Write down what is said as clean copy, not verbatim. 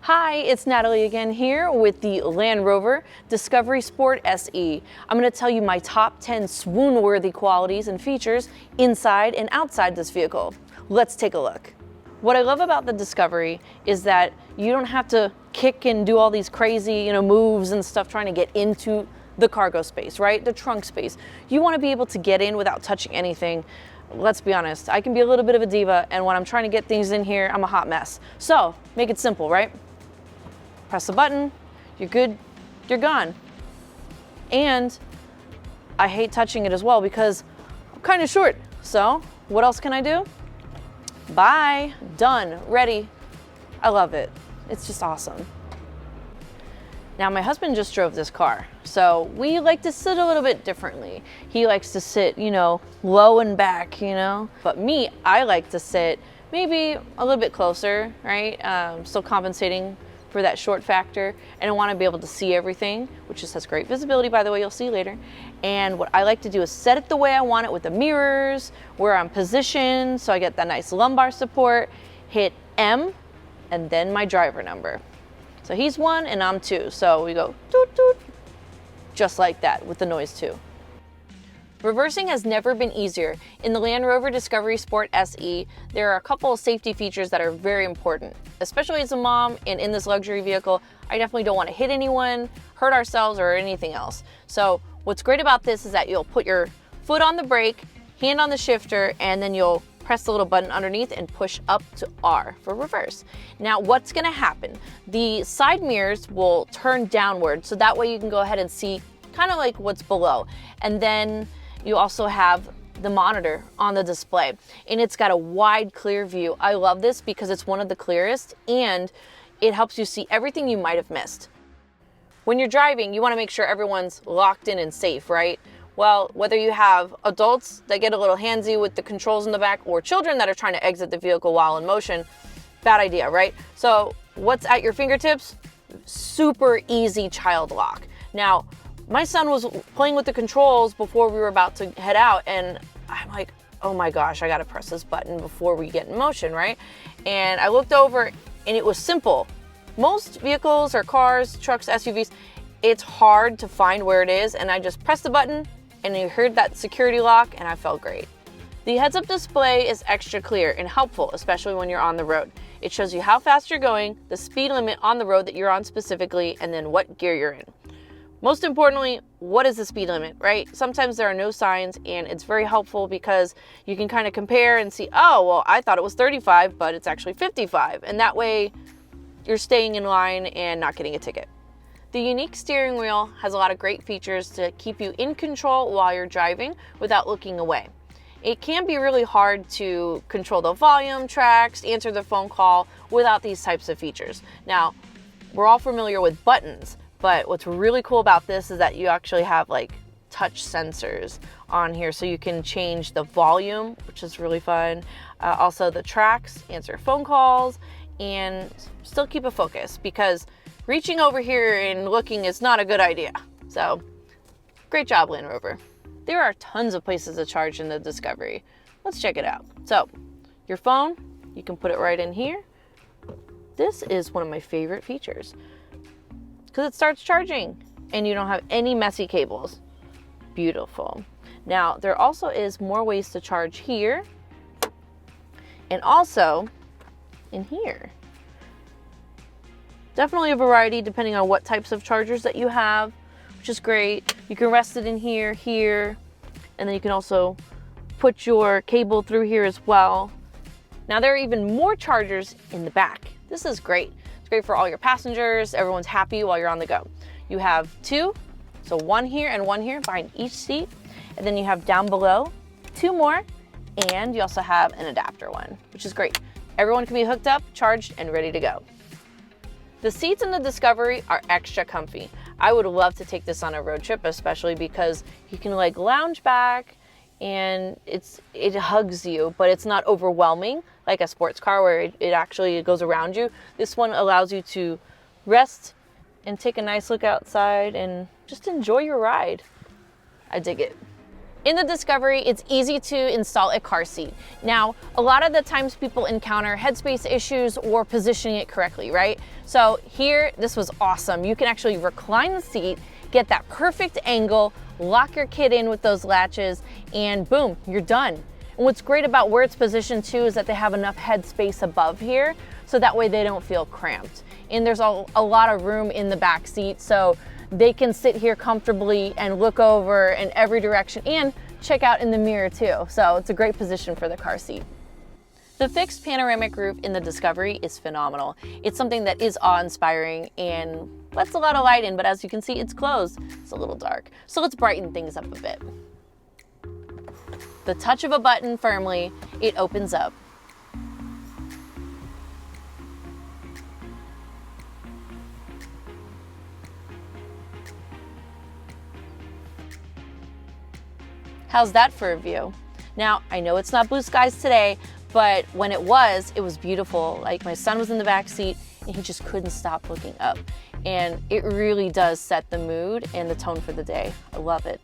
Hi, it's Natalie again here with the Land Rover Discovery Sport SE. I'm going to tell you my top 10 swoon-worthy qualities and features inside and outside this vehicle. Let's take a look. What I love about the Discovery is that you don't have to kick and do all these crazy, moves and stuff trying to get into the cargo space, right? The trunk space. You want to be able to get in without touching anything. Let's be honest, I can be a little bit of a diva, and when I'm trying to get things in here, I'm a hot mess. So, make it simple, right? Press the button, you're good, you're gone. And I hate touching it as well because I'm kind of short. So, what else can I do? Bye, done, ready. I love it. It's just awesome. Now, my husband just drove this car, so we like to sit a little bit differently. He likes to sit, low and back, But me, I like to sit maybe a little bit closer, right? Still compensating for that short factor, and I want to be able to see everything, which just has great visibility, by the way, you'll see later. And what I like to do is set it the way I want it with the mirrors, where I'm positioned, so I get that nice lumbar support, hit M, and then my driver number. So he's 1 and I'm 2, so we go toot toot, just like that with the noise too. Reversing has never been easier. In the Land Rover Discovery Sport SE, there are a couple of safety features that are very important. Especially as a mom and in this luxury vehicle, I definitely don't want to hit anyone, hurt ourselves, or anything else. So what's great about this is that you'll put your foot on the brake, hand on the shifter, and then you'll press the little button underneath and push up to R for reverse. Now, what's gonna happen? The side mirrors will turn downward, so that way you can go ahead and see kind of like what's below. And then you also have the monitor on the display, and it's got a wide, clear view. I love this because it's one of the clearest, and it helps you see everything you might have missed. When you're driving, you wanna make sure everyone's locked in and safe, right? Well, whether you have adults that get a little handsy with the controls in the back or children that are trying to exit the vehicle while in motion, bad idea, right? So what's at your fingertips? Super easy child lock. Now, my son was playing with the controls before we were about to head out, and I'm like, oh my gosh, I gotta press this button before we get in motion, right? And I looked over and it was simple. Most vehicles or cars, trucks, SUVs, it's hard to find where it is, and I just pressed the button and you heard that security lock, and I felt great. The heads-up display is extra clear and helpful, especially when you're on the road. It shows you how fast you're going, the speed limit on the road that you're on specifically, and then what gear you're in. Most importantly, what is the speed limit, right? Sometimes there are no signs, and it's very helpful because you can kind of compare and see, oh, well, I thought it was 35, but it's actually 55. And that way you're staying in line and not getting a ticket. The unique steering wheel has a lot of great features to keep you in control while you're driving without looking away. It can be really hard to control the volume, tracks, answer the phone call without these types of features. Now, we're all familiar with buttons, but what's really cool about this is that you actually have like touch sensors on here, so you can change the volume, which is really fun. Also the tracks, answer phone calls, and still keep a focus, because reaching over here and looking is not a good idea. So, great job, Land Rover. There are tons of places to charge in the Discovery. Let's check it out. So, your phone, you can put it right in here. This is one of my favorite features because it starts charging and you don't have any messy cables. Beautiful. Now, there also is more ways to charge here and also in here. Definitely a variety depending on what types of chargers that you have, which is great. You can rest it in here, and then you can also put your cable through here as well. Now, there are even more chargers in the back. This is great. It's great for all your passengers. Everyone's happy while you're on the go. You have 2, so 1 here and 1 here behind each seat. And then you have down below 2 more, and you also have an adapter one, which is great. Everyone can be hooked up, charged, and ready to go. The seats in the Discovery are extra comfy. I would love to take this on a road trip, especially because you can like lounge back and it hugs you, but it's not overwhelming like a sports car where it actually goes around you. This one allows you to rest and take a nice look outside and just enjoy your ride. I dig it. In the Discovery, it's easy to install a car seat. Now, a lot of the times people encounter headspace issues or positioning it correctly, right? So here, this was awesome. You can actually recline the seat, get that perfect angle, lock your kid in with those latches, and boom, you're done. And what's great about where it's positioned too is that they have enough headspace above here, so that way they don't feel cramped. And there's a lot of room in the back seat, so they can sit here comfortably and look over in every direction and check out in the mirror too. So it's a great position for the car seat. The fixed panoramic roof in the Discovery is phenomenal. It's something that is awe-inspiring and lets a lot of light in, but as you can see, it's closed. It's a little dark. So let's brighten things up a bit. The touch of a button firmly, it opens up. How's that for a view? Now, I know it's not blue skies today, but when it was beautiful. Like, my son was in the back seat and he just couldn't stop looking up. And it really does set the mood and the tone for the day. I love it.